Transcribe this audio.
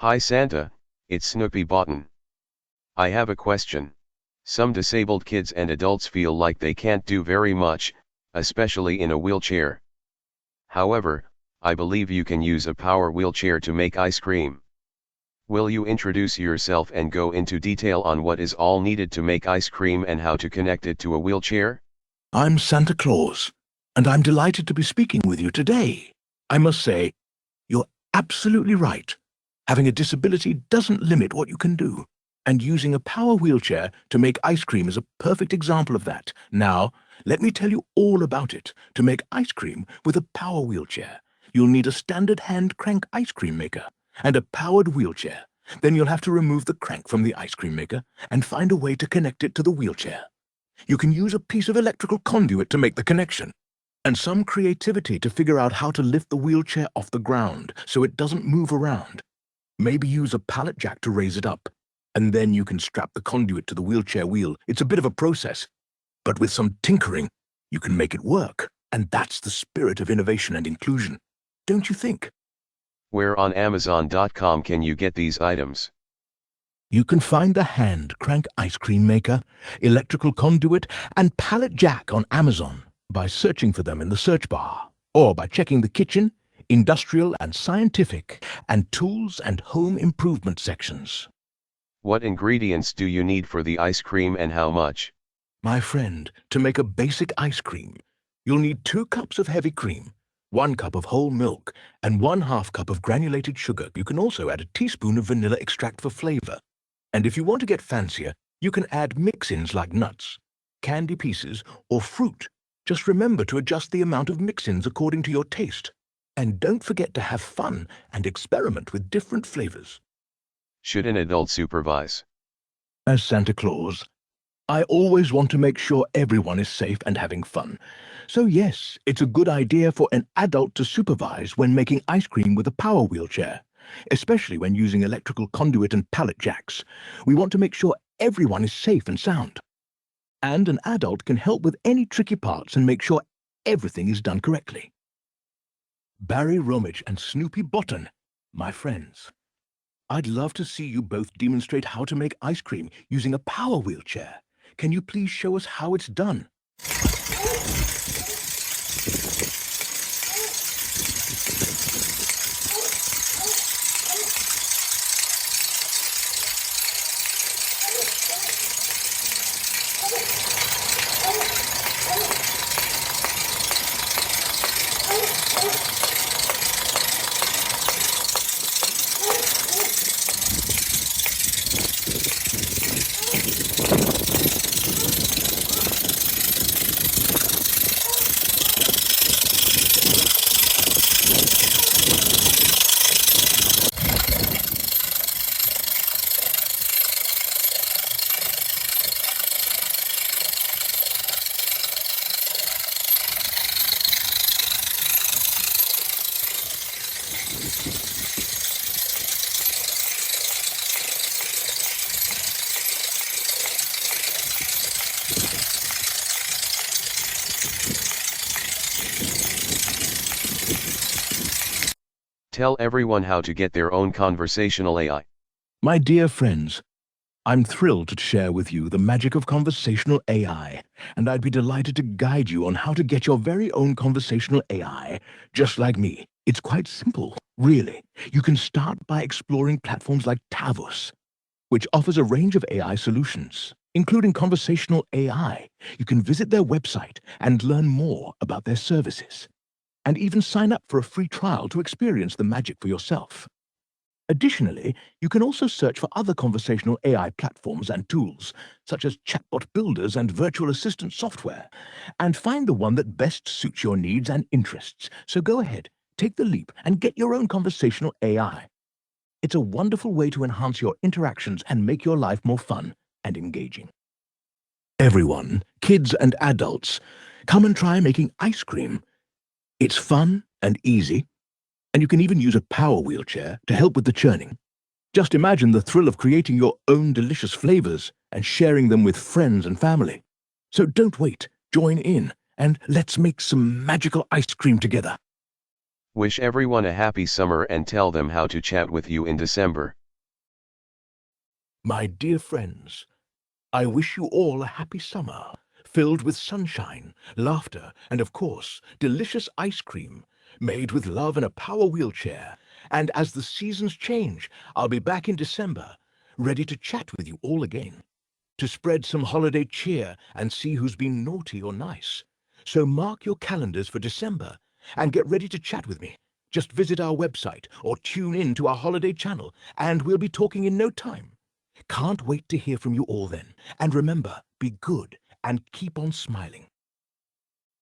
Hi Santa, it's Snoopi Botten. I have a question. Some disabled kids and adults feel like they can't do very much, especially in a wheelchair. However, I believe you can use a power wheelchair to make ice cream. Will you introduce yourself and go into detail on what is all needed to make ice cream and how to connect it to a wheelchair? I'm Santa Claus, and I'm delighted to be speaking with you today. I must say, you're absolutely right. Having a disability doesn't limit what you can do, and using a power wheelchair to make ice cream is a perfect example of that. Now, let me tell you all about it. To make ice cream with a power wheelchair, you'll need a standard hand crank ice cream maker and a powered wheelchair. Then you'll have to remove the crank from the ice cream maker and find a way to connect it to the wheelchair. You can use a piece of electrical conduit to make the connection, and some creativity to figure out how to lift the wheelchair off the ground so it doesn't move around. Maybe use a pallet jack to raise it up, and then you can strap the conduit to the wheelchair wheel. It's a bit of a process, but with some tinkering, you can make it work, and that's the spirit of innovation and inclusion. Don't you think? Where on Amazon.com can you get these items? You can find the hand crank ice cream maker, electrical conduit, and pallet jack on Amazon by searching for them in the search bar, or by checking the kitchen, industrial and scientific, and tools and home improvement sections. What ingredients do you need for the ice cream and how much? My friend, to make a basic ice cream, you'll need 2 cups of heavy cream, 1 cup of whole milk, and 1/2 cup of granulated sugar. You can also add a teaspoon of vanilla extract for flavor. And if you want to get fancier, you can add mix-ins like nuts, candy pieces, or fruit. Just remember to adjust the amount of mix-ins according to your taste. And don't forget to have fun and experiment with different flavors. Should an adult supervise? As Santa Claus, I always want to make sure everyone is safe and having fun. So yes, it's a good idea for an adult to supervise when making ice cream with a power wheelchair, especially when using electrical conduit and pallet jacks. We want to make sure everyone is safe and sound. And an adult can help with any tricky parts and make sure everything is done correctly. Barry Romich and Snoopi Botten, my friends. I'd love to see you both demonstrate how to make ice cream using a power wheelchair. Can you please show us how it's done? Tell everyone how to get their own conversational AI. My dear friends, I'm thrilled to share with you the magic of conversational AI, and I'd be delighted to guide you on how to get your very own conversational AI, just like me. It's quite simple, really. You can start by exploring platforms like Tavus, which offers a range of AI solutions, including conversational AI. You can visit their website and learn more about their services, and even sign up for a free trial to experience the magic for yourself. Additionally, you can also search for other conversational AI platforms and tools, such as chatbot builders and virtual assistant software, and find the one that best suits your needs and interests. So go ahead, take the leap, and get your own conversational AI. It's a wonderful way to enhance your interactions and make your life more fun and engaging. Everyone, kids and adults, come and try making ice cream. It's fun and easy, and you can even use a power wheelchair to help with the churning. Just imagine the thrill of creating your own delicious flavors and sharing them with friends and family. So don't wait, join in, and let's make some magical ice cream together. Wish everyone a happy summer and tell them how to chat with you in December. My dear friends, I wish you all a happy summer, filled with sunshine, laughter, and of course, delicious ice cream, made with love in a power wheelchair. And as the seasons change, I'll be back in December, ready to chat with you all again, to spread some holiday cheer and see who's been naughty or nice. So mark your calendars for December and get ready to chat with me. Just visit our website or tune in to our holiday channel, and we'll be talking in no time. Can't wait to hear from you all then. And remember, be good and keep on smiling.